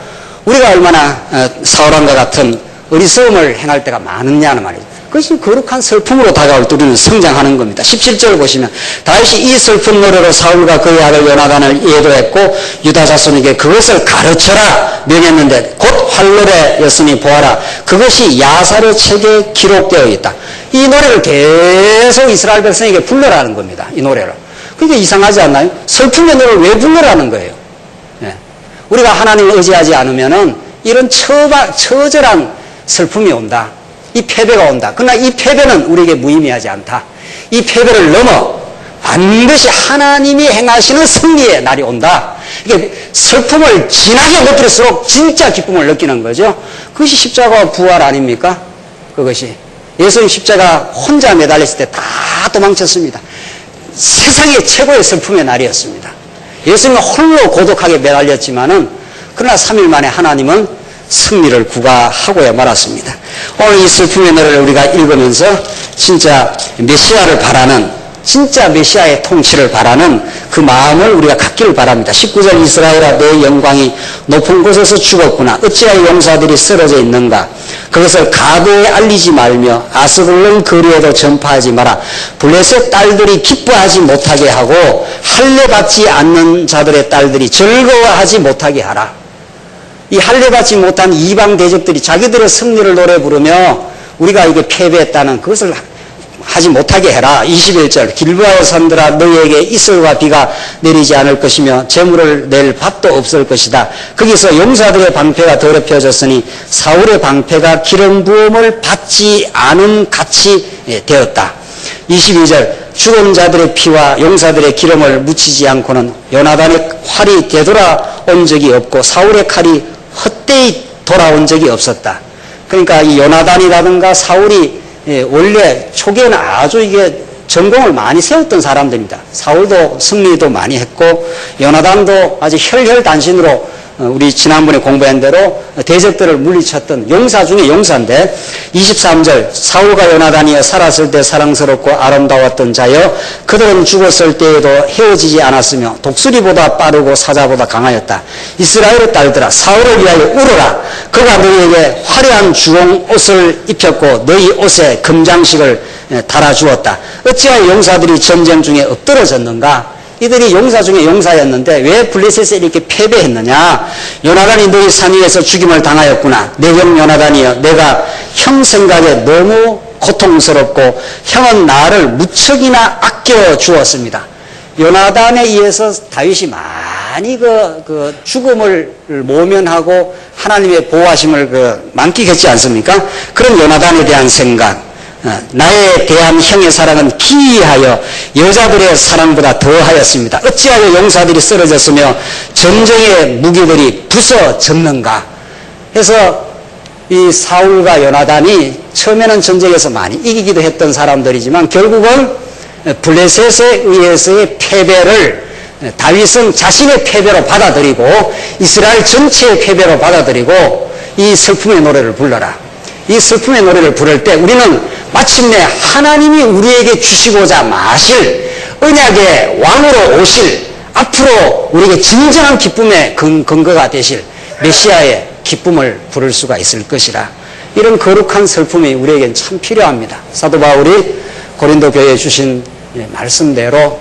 우리가 얼마나 사울왕과 같은 어리석음을 행할 때가 많으냐는 말이죠. 그것이 거룩한 슬픔으로 다가올 때 우리는 성장하는 겁니다. 17절을 보시면 다윗이 이 슬픈 노래로 사울과 그의 아들 요나단을 예도했고 유다 자손에게 그것을 가르쳐라 명했는데 곧 활노래였으니 보아라 그것이 야살의 책에 기록되어 있다. 이 노래를 계속 이스라엘 백성에게 불러라는 겁니다. 이 노래를. 그게 이상하지 않나요? 슬픔의 노래를 왜 불러라는 거예요? 네. 우리가 하나님을 의지하지 않으면은 이런 처절한 슬픔이 온다. 이 패배가 온다. 그러나 이 패배는 우리에게 무의미하지 않다. 이 패배를 넘어 반드시 하나님이 행하시는 승리의 날이 온다. 이게 슬픔을 진하게 느낄수록 진짜 기쁨을 느끼는 거죠. 그것이 십자가와 부활 아닙니까? 그것이. 예수님 십자가 혼자 매달렸을 때 다 도망쳤습니다. 세상의 최고의 슬픔의 날이었습니다. 예수님은 홀로 고독하게 매달렸지만은 그러나 3일 만에 하나님은 승리를 구가하고야 말았습니다. 오늘 이 슬픔의 노래를 우리가 읽으면서 진짜 메시아를 바라는, 진짜 메시아의 통치를 바라는 그 마음을 우리가 갖기를 바랍니다. 19절 이스라엘아 내 영광이 높은 곳에서 죽었구나. 어찌하여 용사들이 쓰러져 있는가. 그것을 가도에 알리지 말며 아스글론 거리에도 전파하지 마라. 블레셋 딸들이 기뻐하지 못하게 하고 할례받지 않는 자들의 딸들이 즐거워하지 못하게 하라. 이 할례받지 못한 이방 대적들이 자기들의 승리를 노래 부르며 우리가 이게 패배했다는 그것을 하지 못하게 해라. 21절 길보아의 산들아 너희에게 이슬과 비가 내리지 않을 것이며 재물을 낼 밭도 없을 것이다. 거기서 용사들의 방패가 더럽혀졌으니 사울의 방패가 기름 부음을 받지 않은 같이 되었다. 22절 죽은 자들의 피와 용사들의 기름을 묻히지 않고는 요나단의 활이 되돌아온 적이 없고 사울의 칼이 헛되이 돌아온 적이 없었다. 그러니까 이 요나단이라든가 사울이 원래 초기에는 아주 이게 전공을 많이 세웠던 사람들입니다. 사울도 승리도 많이 했고 요나단도 아주 혈혈단신으로 우리 지난번에 공부한 대로 대적들을 물리쳤던 용사 중에 용사인데 23절 사울과 요나단이 살았을 때 사랑스럽고 아름다웠던 자여 그들은 죽었을 때에도 헤어지지 않았으며 독수리보다 빠르고 사자보다 강하였다. 이스라엘의 딸들아 사울을 위하여 울어라. 그가 너희에게 화려한 주홍 옷을 입혔고 너희 옷에 금장식을 달아주었다. 어찌하여 용사들이 전쟁 중에 엎드러졌는가. 이들이 용사 중에 용사였는데 왜 블레셋에 이렇게 패배했느냐. 요나단이 너희 산 위에서 죽임을 당하였구나. 내 형 요나단이여 내가 형 생각에 너무 고통스럽고 형은 나를 무척이나 아껴 주었습니다. 요나단에 의해서 다윗이 많이 그 죽음을 모면하고 하나님의 보호하심을 만끽했지 않습니까? 그런 요나단에 대한 생각, 나에 대한 형의 사랑은 기이하여 여자들의 사랑보다 더하였습니다. 어찌하여 용사들이 쓰러졌으며 전쟁의 무기들이 부서졌는가. 해서 이 사울과 요나단이 처음에는 전쟁에서 많이 이기기도 했던 사람들이지만 결국은 블레셋에 의해서의 패배를 다윗은 자신의 패배로 받아들이고 이스라엘 전체의 패배로 받아들이고 이 슬픔의 노래를 불러라. 이 슬픔의 노래를 부를 때 우리는 마침내 하나님이 우리에게 주시고자 마실 언약의 왕으로 오실 앞으로 우리에게 진정한 기쁨의 근거가 되실 메시아의 기쁨을 부를 수가 있을 것이라. 이런 거룩한 슬픔이 우리에겐 참 필요합니다. 사도 바울이 고린도 교회에 주신 말씀대로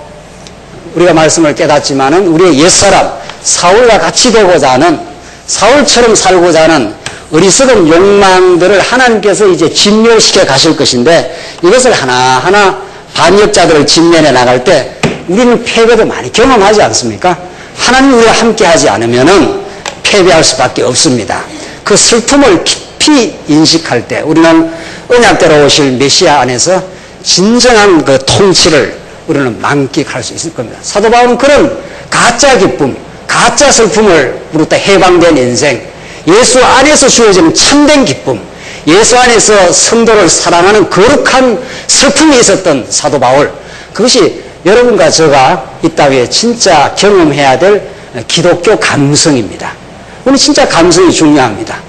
우리가 말씀을 깨닫지만은 우리의 옛사람 사울과 같이 되고자 하는 사울처럼 살고자 하는 어리석은 욕망들을 하나님께서 이제 진멸시켜 가실 것인데 이것을 하나하나 반역자들을 진면해 나갈 때 우리는 패배도 많이 경험하지 않습니까? 하나님 우리와 함께 하지 않으면은 패배할 수밖에 없습니다. 그 슬픔을 깊이 인식할 때 우리는 언약대로 오실 메시아 안에서 진정한 그 통치를 우리는 만끽할 수 있을 겁니다. 사도 바울은 그런 가짜 기쁨, 가짜 슬픔을 부르다 해방된 인생, 예수 안에서 주어지는 참된 기쁨, 예수 안에서 성도를 사랑하는 거룩한 슬픔이 있었던 사도 바울, 그것이 여러분과 저가 이 땅에 진짜 경험해야 될 기독교 감성입니다. 우리는 진짜 감성이 중요합니다.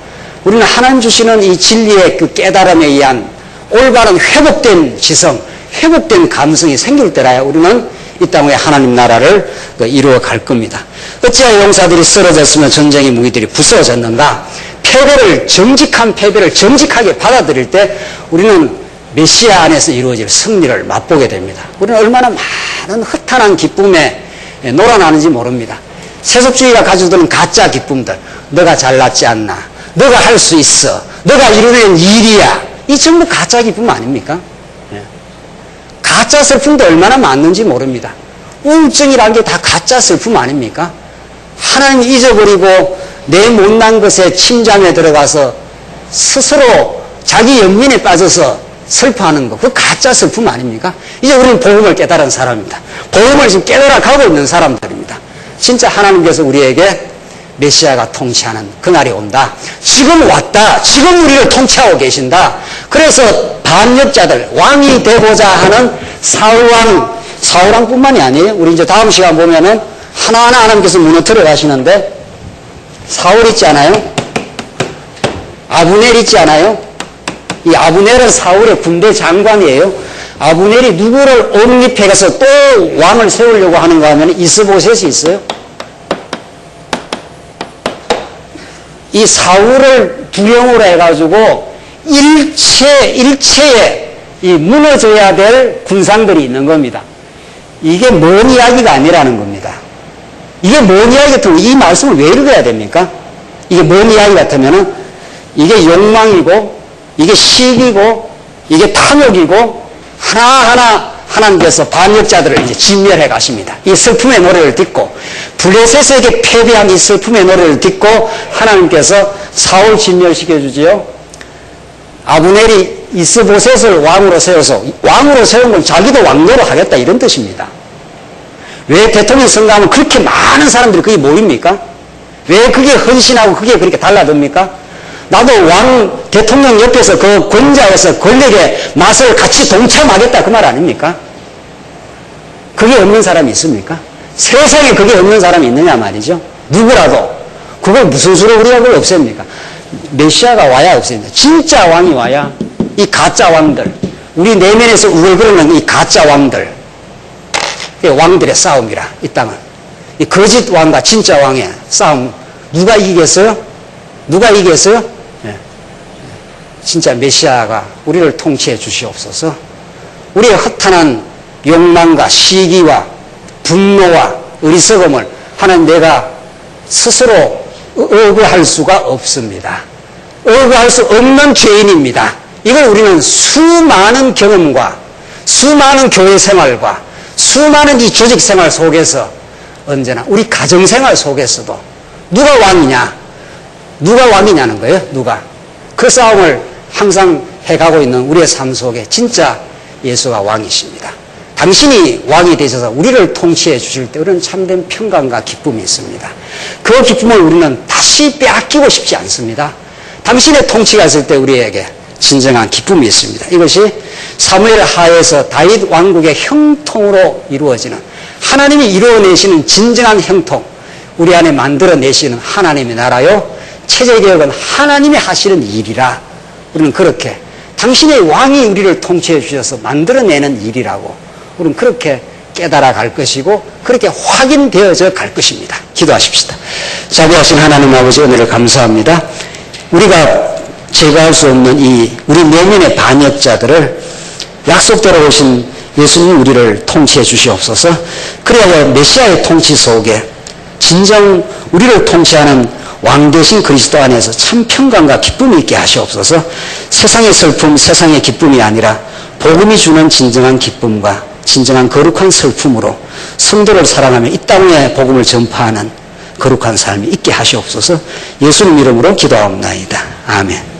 우리는 하나님 주시는 이 진리의 그 깨달음에 의한 올바른 회복된 지성, 회복된 감성이 생길 때라야 우리는 이 땅에 하나님 나라를 이루어 갈 겁니다. 어찌하여 용사들이 쓰러졌으면 전쟁의 무기들이 부서졌는가. 패배를, 정직한 패배를 정직하게 받아들일 때 우리는 메시아 안에서 이루어질 승리를 맛보게 됩니다. 우리는 얼마나 많은 허탄한 기쁨에 놀아나는지 모릅니다. 세속주의가 가져오는 가짜 기쁨들, 너가 잘났지 않나, 너가 할 수 있어, 너가 이루는 일이야, 이 전부 가짜 기쁨 아닙니까? 가짜 슬픔도 얼마나 많은지 모릅니다. 우울증이라는 게 다 가짜 슬픔 아닙니까? 하나님 잊어버리고 내 못난 것에 침잠에 들어가서 스스로 자기 연민에 빠져서 슬퍼하는 거, 그 가짜 슬픔 아닙니까? 이제 우리는 복음을 깨달은 사람입니다. 복음을 지금 깨달아 가고 있는 사람들입니다. 진짜 하나님께서 우리에게 메시아가 통치하는 그날이 온다. 지금 왔다. 지금 우리를 통치하고 계신다. 그래서 반역자들, 왕이 되고자 하는 사울왕뿐만이 아니에요. 우리 이제 다음 시간 보면은 하나하나 하나님께서 무너뜨려 가시는데 사울 있지 않아요? 아브넬 있지 않아요? 이 아브넬은 사울의 군대 장관이에요. 아브넬이 누구를 옹립해가서 또 왕을 세우려고 하는가 하면 이스보셋이 있어요. 이 사울을 두령으로 해가지고 일체에 이 무너져야 될 군상들이 있는 겁니다. 이게 먼 이야기가 아니라는 겁니다. 이게 먼 이야기 같으면 이 말씀을 왜 읽어야 됩니까? 이게 먼 이야기 같으면은 이게 욕망이고 이게 시기고 이게 탐욕이고 하나하나 하나님께서 반역자들을 이제 진멸해 가십니다. 이 슬픔의 노래를 듣고 블레셋에게 패배한 이 슬픔의 노래를 듣고 하나님께서 사울 진멸시켜 주지요. 아브넬이 이스보셋을 왕으로 세워서 왕으로 세운 건 자기도 왕노로 하겠다 이런 뜻입니다. 왜 대통령 선거하면 그렇게 많은 사람들이 거기 모입니까? 왜 그게 헌신하고 그게 그렇게 달라듭니까? 나도 왕 대통령 옆에서 그 권좌에서 권력의 맛을 같이 동참하겠다 그 말 아닙니까? 그게 없는 사람이 있습니까? 세상에 그게 없는 사람이 있느냐 말이죠. 누구라도 그걸 무슨 수로 우리가 그걸 없앱니까? 메시아가 와야 없앱니다. 진짜 왕이 와야 이 가짜 왕들, 우리 내면에서 우글거리는 이 가짜 왕들, 왕들의 싸움이라 이 땅은 이 거짓 왕과 진짜 왕의 싸움 누가 이기겠어요? 누가 이기겠어요? 네. 진짜 메시아가 우리를 통치해 주시옵소서. 우리의 허탄한 욕망과 시기와 분노와 어리석음을 하나님 내가 스스로 억울할 수가 없습니다. 억울할 수 없는 죄인입니다. 이걸 우리는 수많은 경험과 수많은 교회 생활과 수많은 이 조직 생활 속에서 언제나 우리 가정 생활 속에서도 누가 왕이냐? 누가 왕이냐는 거예요. 누가? 그 싸움을 항상 해가고 있는 우리의 삶 속에 진짜 예수가 왕이십니다. 당신이 왕이 되셔서 우리를 통치해 주실 때 우리는 참된 평강과 기쁨이 있습니다. 그 기쁨을 우리는 다시 빼앗기고 싶지 않습니다. 당신의 통치가 있을 때 우리에게 진정한 기쁨이 있습니다. 이것이 사무엘 하에서 다윗 왕국의 형통으로 이루어지는 하나님이 이루어내시는 진정한 형통, 우리 안에 만들어내시는 하나님의 나라요. 체제개혁은 하나님이 하시는 일이라 우리는 그렇게 당신의 왕이 우리를 통치해 주셔서 만들어내는 일이라고 우리는 그렇게 깨달아 갈 것이고 그렇게 확인되어져 갈 것입니다. 기도하십시다. 자비하신 하나님 아버지 은혜를 감사합니다. 우리가 제거할 수 없는 이 우리 내면의 반역자들을 약속대로 오신 예수님 우리를 통치해 주시옵소서. 그래야 메시아의 통치 속에 진정 우리를 통치하는 왕 되신 그리스도 안에서 참 평강과 기쁨이 있게 하시옵소서. 세상의 슬픔, 세상의 기쁨이 아니라 복음이 주는 진정한 기쁨과 진정한 거룩한 슬픔으로 성도를 사랑하며 이 땅에 복음을 전파하는 거룩한 삶이 있게 하시옵소서. 예수님 이름으로 기도하옵나이다. 아멘.